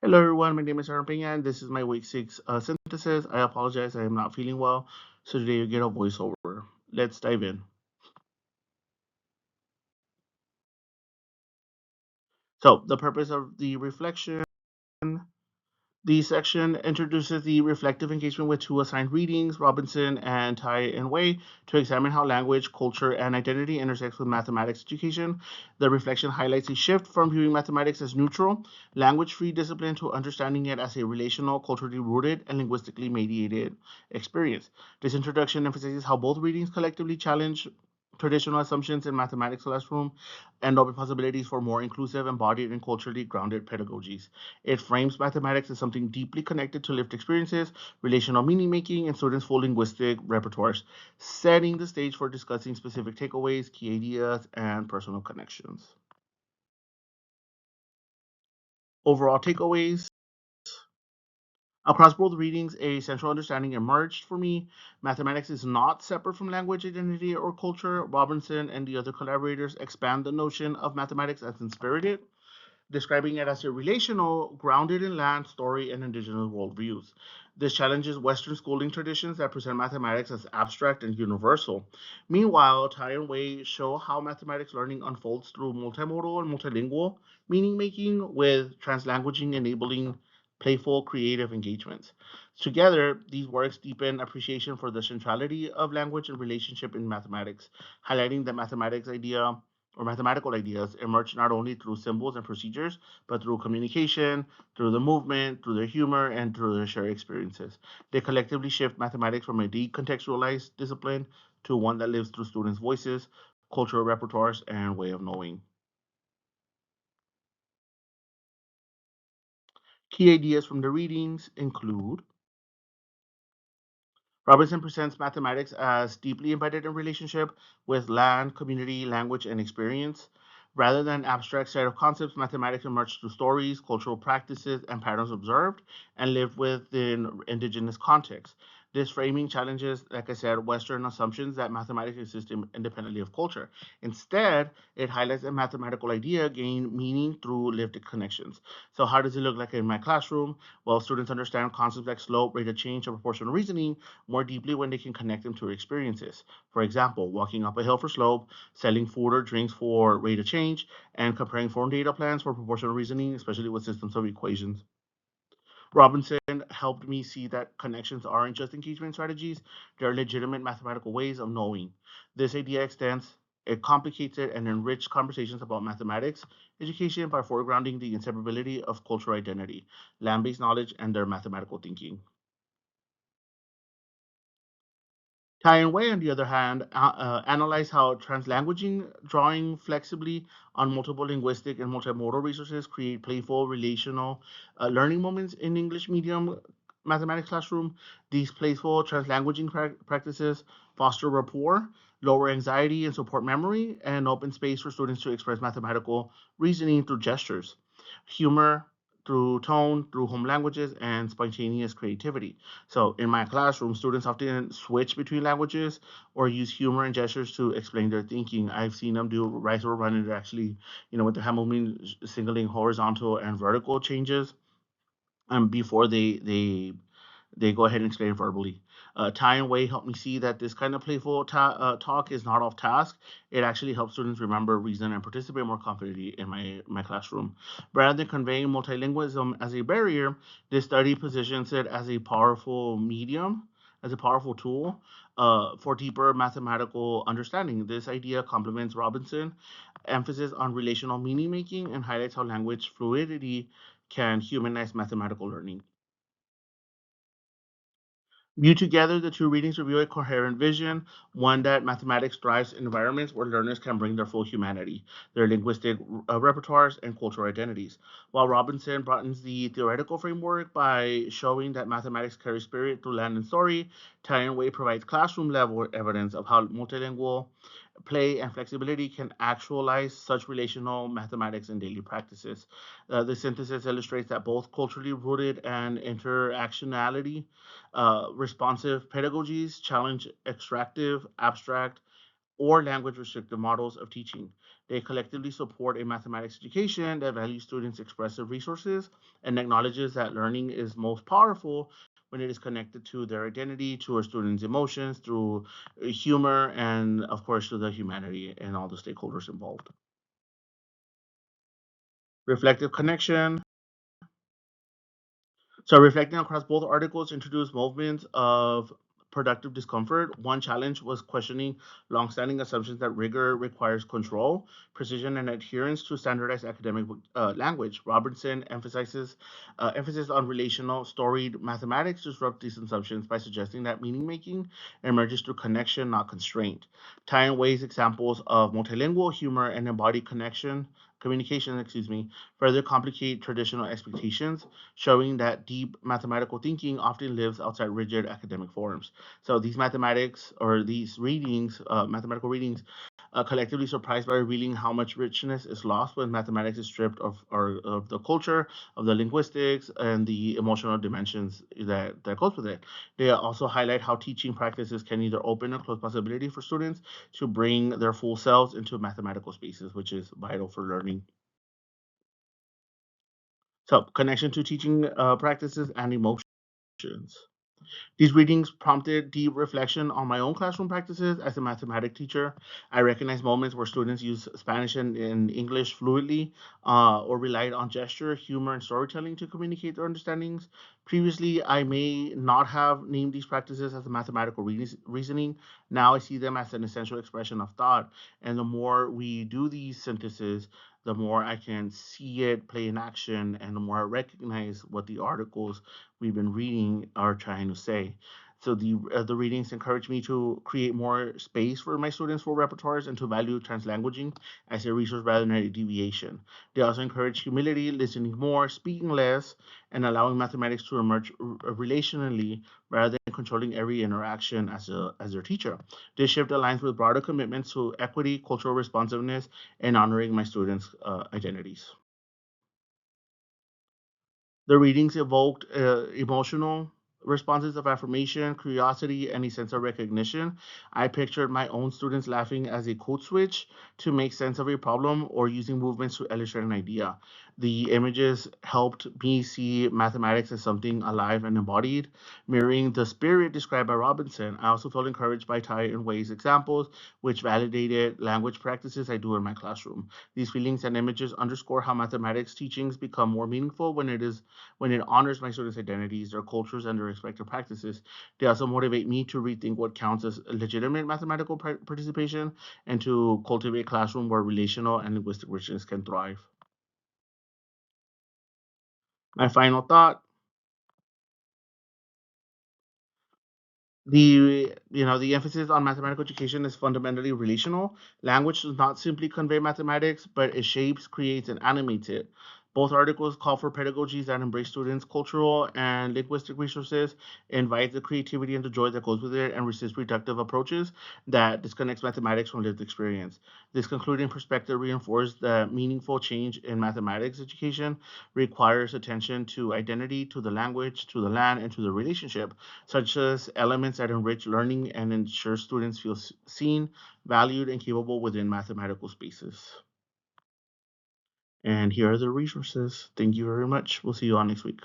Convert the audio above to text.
Hello everyone, my name is Aaron Pena and this is my week 6 synthesis. I apologize, I am not feeling well, so today you get a voiceover. Let's dive in. So, the purpose of the reflection. The section introduces the reflective engagement with two assigned readings, Robinson and Tai and Wei, to examine how language, culture, and identity intersects with mathematics education. The reflection highlights a shift from viewing mathematics as neutral, language-free discipline to understanding it as a relational, culturally rooted, and linguistically mediated experience. This introduction emphasizes how both readings collectively challenge traditional assumptions in mathematics classroom and open possibilities for more inclusive, embodied, and culturally grounded pedagogies. It frames mathematics as something deeply connected to lived experiences, relational meaning making, and students' full linguistic repertoires, setting the stage for discussing specific takeaways, key ideas, and personal connections. Overall takeaways. Across both readings, a central understanding emerged for me. Mathematics is not separate from language, identity, or culture. Robinson and the other collaborators expand the notion of mathematics as inspirited, describing it as a relational, grounded in land, story, and indigenous worldviews. This challenges Western schooling traditions that present mathematics as abstract and universal. Meanwhile, Tai and Wei show how mathematics learning unfolds through multimodal and multilingual meaning making, with translanguaging enabling playful, creative engagements. Together, these works deepen appreciation for the centrality of language and relationship in mathematics, highlighting that mathematical ideas emerge not only through symbols and procedures, but through communication, through the movement, through their humor, and through their shared experiences. They collectively shift mathematics from a decontextualized discipline to one that lives through students' voices, cultural repertoires, and way of knowing. Key ideas from the readings include Robinson presents mathematics as deeply embedded in relationship with land, community, language, and experience. Rather than abstract set of concepts, mathematics emerge through stories, cultural practices, and patterns observed and lived within indigenous contexts. This framing challenges, like I said, Western assumptions that mathematics exist independently of culture. Instead, it highlights a mathematical idea gain meaning through lived connections. So, how does it look like in my classroom? Well, students understand concepts like slope, rate of change, and proportional reasoning more deeply when they can connect them to experiences. For example, walking up a hill for slope, selling food or drinks for rate of change, and comparing form data plans for proportional reasoning, especially with systems of equations. Robinson helped me see that connections aren't just engagement strategies, they're legitimate mathematical ways of knowing. This idea extends it complicated and enriched conversations about mathematics education by foregrounding the inseparability of cultural identity, land based knowledge, and their mathematical thinking. Tai Wei, on the other hand, analyze how translanguaging, drawing flexibly on multiple linguistic and multimodal resources, create playful, relational learning moments in English medium mathematics classroom. These playful translanguaging practices foster rapport, lower anxiety, and support memory, and open space for students to express mathematical reasoning through gestures, humor, through tone, through home languages, and spontaneous creativity. So in my classroom, students often switch between languages or use humor and gestures to explain their thinking. I've seen them do rise or run and actually, with the Hamilton signaling horizontal and vertical changes before they go ahead and explain verbally. Tai and Wei helped me see that this kind of playful talk is not off task. It actually helps students remember, reason, and participate more confidently in my classroom. Rather than conveying multilingualism as a barrier, this study positions it as a powerful medium, as a powerful tool for deeper mathematical understanding. This idea complements Robinson emphasis on relational meaning making and highlights how language fluidity can humanize mathematical learning. Viewed together, the two readings reveal a coherent vision, one that mathematics thrives in environments where learners can bring their full humanity, their linguistic repertoires, and cultural identities. While Robinson broadens the theoretical framework by showing that mathematics carries spirit through land and story, Tyan Wei provides classroom level evidence of how multilingual play and flexibility can actualize such relational mathematics in daily practices. The synthesis illustrates that both culturally rooted and interactionality responsive pedagogies challenge extractive, abstract, or language restrictive models of teaching. They collectively support a mathematics education that values students' expressive resources and acknowledges that learning is most powerful when it is connected to their identity, to our students' emotions, through humor, and of course, to the humanity and all the stakeholders involved. Reflective connection. So, reflecting across both articles introduced movements of productive discomfort. One challenge was questioning longstanding assumptions that rigor requires control, precision, and adherence to standardized academic language. Robertson emphasizes emphasis on relational, storied mathematics disrupt these assumptions by suggesting that meaning making emerges through connection, not constraint. Tying Wei's examples of multilingual humor and embodied communication, further complicate traditional expectations, showing that deep mathematical thinking often lives outside rigid academic forms. So these mathematics or these readings, mathematical readings, collectively surprised by revealing how much richness is lost when mathematics is stripped of the culture, of the linguistics, and the emotional dimensions that goes with it. They also highlight how teaching practices can either open or close possibility for students to bring their full selves into mathematical spaces, which is vital for learning. So, connection to teaching practices and emotions. These readings prompted deep reflection on my own classroom practices as a mathematics teacher. I recognized moments where students used Spanish and English fluidly or relied on gesture, humor, and storytelling to communicate their understandings. Previously, I may not have named these practices as a mathematical reasoning. Now I see them as an essential expression of thought. And the more we do these syntheses, the more I can see it play in action, and the more I recognize what the articles we've been reading are trying to say. So the readings encourage me to create more space for my students for repertoires and to value translanguaging as a resource rather than a deviation. They also encourage humility, listening more, speaking less, and allowing mathematics to emerge relationally rather than controlling every interaction as their teacher. This shift aligns with broader commitments to equity, cultural responsiveness, and honoring my students' identities. The readings evoked emotional responses of affirmation, curiosity, and a sense of recognition. I pictured my own students laughing as a code switch to make sense of a problem or using movements to illustrate an idea. The images helped me see mathematics as something alive and embodied, mirroring the spirit described by Robinson. I also felt encouraged by Tai and Wei's examples, which validated language practices I do in my classroom. These feelings and images underscore how mathematics teachings become more meaningful when it honors my students' identities, their cultures, and their respective practices. They also motivate me to rethink what counts as legitimate mathematical participation and to cultivate a classroom where relational and linguistic richness can thrive. My final thought: the emphasis on mathematical education is fundamentally relational. Language does not simply convey mathematics, but it shapes, creates, and animates it. Both articles call for pedagogies that embrace students' cultural and linguistic resources, invite the creativity and the joy that goes with it, and resist reductive approaches that disconnects mathematics from lived experience. This concluding perspective reinforced that meaningful change in mathematics education requires attention to identity, to the language, to the land, and to the relationship, such as elements that enrich learning and ensure students feel seen, valued, and capable within mathematical spaces. And here are the resources. Thank you very much. We'll see you all next week.